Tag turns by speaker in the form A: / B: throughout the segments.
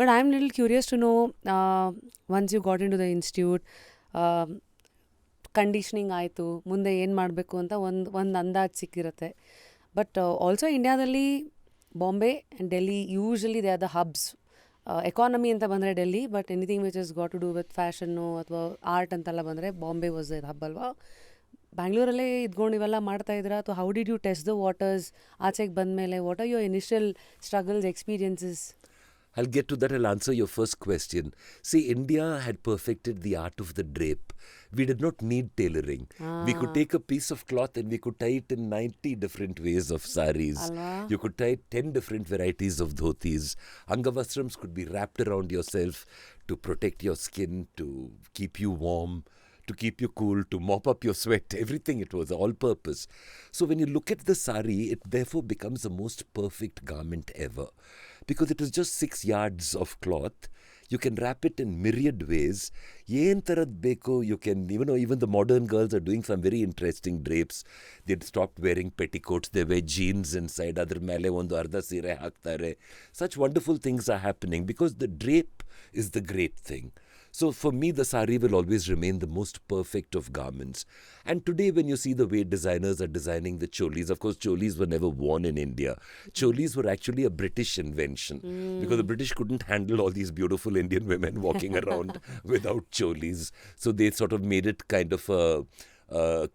A: But I'm a little curious to know, once you got into the institute, conditioning ಆಯಿತು, ಮುಂದೆ ಏನು ಮಾಡಬೇಕು ಅಂತ ಒಂದು ಅಂದಾಜು ಸಿಕ್ಕಿರುತ್ತೆ. ಬಟ್ ಆಲ್ಸೋ ಇಂಡಿಯಾದಲ್ಲಿ Bombay and Delhi usually they are the hubs. Economy ಅಂತ ಬಂದರೆ Delhi, but anything which is got to do with ಫ್ಯಾಷನ್ನು ಅಥವಾ ಆರ್ಟ್ ಅಂತೆಲ್ಲ ಬಂದರೆ ಬಾಂಬೆ ವಾಸ್ ದ ಹಬ್ ಅಲ್ವಾ? ಬ್ಯಾಂಗ್ಳೂರಲ್ಲೇ ಇದ್ಕೊಂಡು ಇವೆಲ್ಲ ಮಾಡ್ತಾಯಿದ್ದೀರಾ ಅಥವಾ how did you test the waters? ಆಚೆಗೆ ಬಂದಮೇಲೆ what are your initial struggles, experiences?
B: I'll get to that. I'll answer your first question. See, India had perfected the art of the drape. We did not need tailoring. We could take a piece of cloth and we could tie it in 90 different ways of sarees. You could tie 10 different varieties of dhotis. Angavastrams could be wrapped around yourself to protect your skin, to keep you warm, to keep you cool, to mop up your sweat. Everything, it was all purpose. So when you look at the saree, it therefore becomes the most perfect garment ever. Because it is just 6 yards of cloth. You can wrap it in myriad ways. Yen tarad beko, you can, even the modern girls are doing some very interesting drapes. They'd stopped wearing petticoats, they wear jeans inside, adar mele ondu arda sire haktare. Such wonderful things are happening because the drape is the great thing. So for me, the saree will always remain the most perfect of garments. And today when you see the way designers are designing the cholis, of course cholis were never worn in India. Cholis were actually a British invention because the British couldn't handle all these beautiful Indian women walking around without cholis. So they sort of made it kind of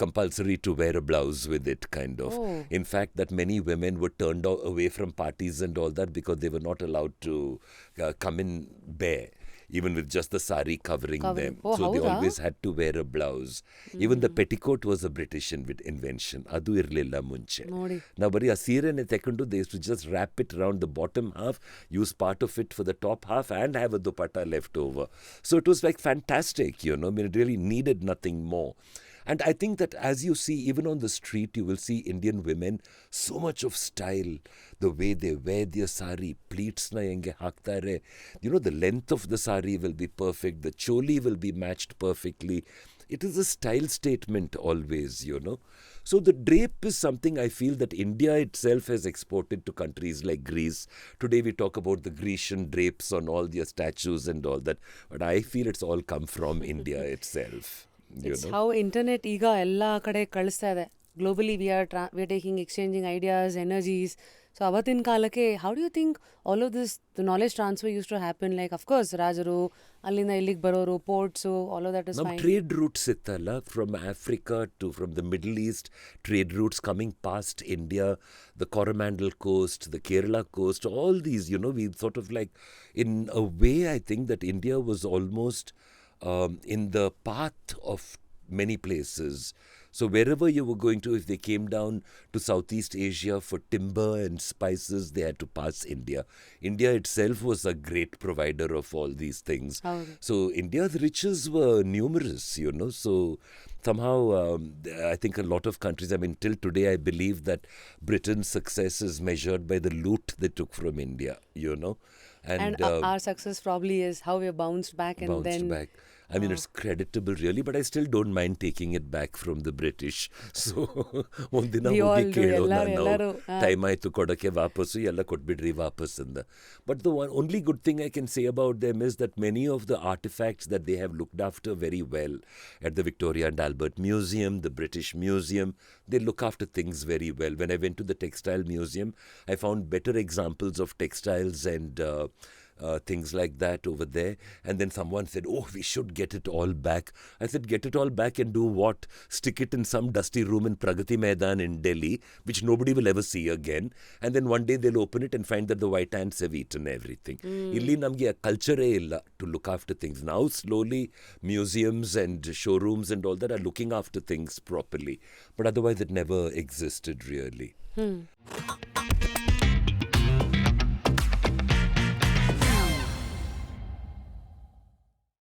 B: compulsory to wear a blouse with it, kind of. In fact, that many women were turned away from parties and all that because they were not allowed to come in bare, even with just the saree covering them. So they always had to wear a blouse. Even the petticoat was a British invention. Adu irlilla munche. Now bari a sirene tekundu, they used to just wrap it around the bottom half, use part of it for the top half and have a dupatta left over. So it was like fantastic, I mean, it really needed nothing more. And I think that as you see, even on the street, you will see Indian women, so much of style, the way they wear their saree, pleats na yenge haktare. The length of the saree will be perfect, the choli will be matched perfectly. It is a style statement always, So the drape is something I feel that India itself has exported to countries like Greece. Today we talk about the Grecian drapes on all their statues and all that. But I feel it's all come from India itself.
A: It's how internet ಈಗ ಎಲ್ಲ ಕಡೆ ಕಳಿಸ್ತಾ ಇದೆ. Globally we are taking exchanging ideas, energies. So ಅವತ್ತಿನ ಕಾಲಕ್ಕೆ how do you think all of this the knowledge transfer use to happen? Like of course ರಾಜರು ಅಲ್ಲಿಂದ ಇಲ್ಲಿಗೆ ಬರೋರು, ports, all of that is fine.
B: Trade routes ಇತ್ತಲ್ಲ, from Africa to from the Middle East, trade routes coming past India, the Coromandel coast, the Kerala coast, all these, we sort of like, in a way I think that India was almost in the path of many places. So wherever you were going to, if they came down to Southeast Asia for timber and spices, they had to pass India. India itself was a great provider of all these things. So India's riches were numerous, So somehow I think a lot of countries, I mean, till today I believe that Britain's success is measured by the loot they took from India,
A: And our success probably is how we bounced back and then...
B: back. I mean, it's creditable really, but I still don't mind taking it back from the British. So, ondina hogi kelona now. Time aitu kodake vapasu ella kodbidri vapas anda. But the only good thing I can say about them is that many of the artifacts that they have looked after very well at the Victoria and Albert Museum, the British Museum, they look after things very well. When I went to the Textile Museum, I found better examples of textiles and things like that over there. And then someone said, we should get it all back. I said, get it all back and do what? Stick it in some dusty room in Pragati Maidan in Delhi, which nobody will ever see again. And then one day they'll open it and find that the white ants have eaten everything. Illi namge a culture illa to look after things. Now slowly museums and showrooms and all that are looking after things properly. But otherwise it never existed really.